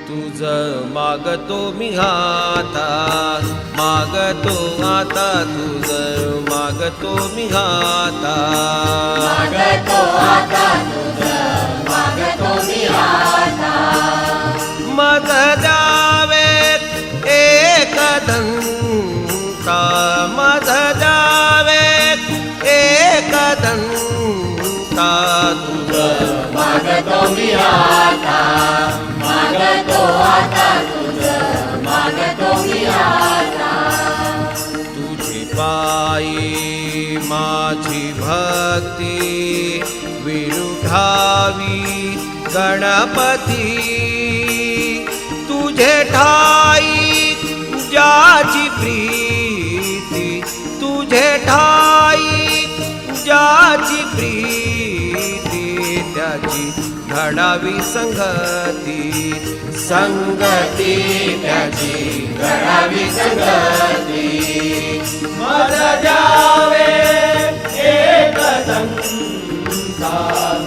तुझ मागतो मी आता, मागतो आता तुझ मागतो मी आता, मागतो आता तुझ मागतो मी आता. मज जावे एकदंता, मज जावे एकदंता तुझ मागतो मी आता, मागतो आता तुझ मागतो मी आता. तुझी पायी माझी भक्ती विरुठावी गणपती, तुझे ठाई ज्याची प्रीती, तुझे ठाई ज्याची प्रीती, त्याची घडावी संगती, संगती त्याची घडावी संगती. मज जावे एकदंता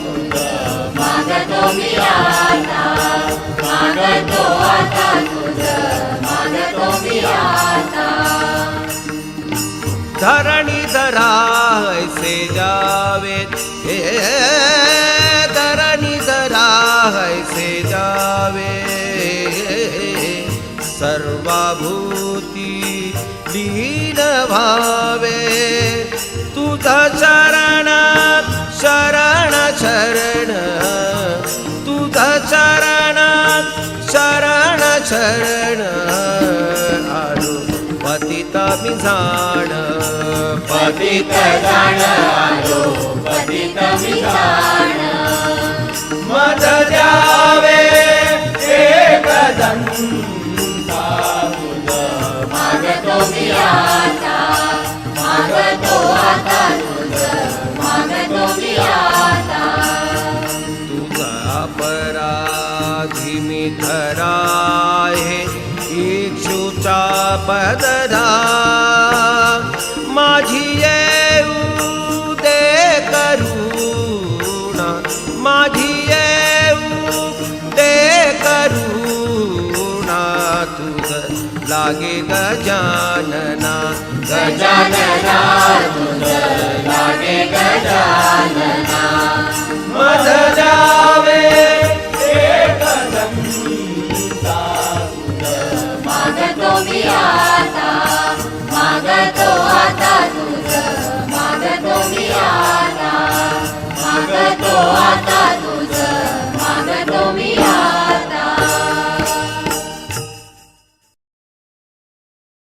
तुझ मागतो मी आता, मागतो आता तुझ मागतो मी आता. धरणी धरा ऐसे जावे, हे धरणी धरा ऐसे जावे, सर्वभूती लीन भावे. तुझा शरण शरण शरण, तुझा शरण शरण शरण, आलो पतित मी जाण, पतित जाण आलो पतित मी जाण. मज जावे एकदंता तुझ मागतो मी आता, मागतो आता तुझ मागतो मी आता. तुझा अपराधी मी धरा आहे इच्छुचा पदरा, माझी येऊ दे करुणा, माझी येऊ दे करुणा. तुझ लागे गजानना, गजानना तुझ लागे गजानना. मज जावे एकदंता मागतो मी आता, मागतो आता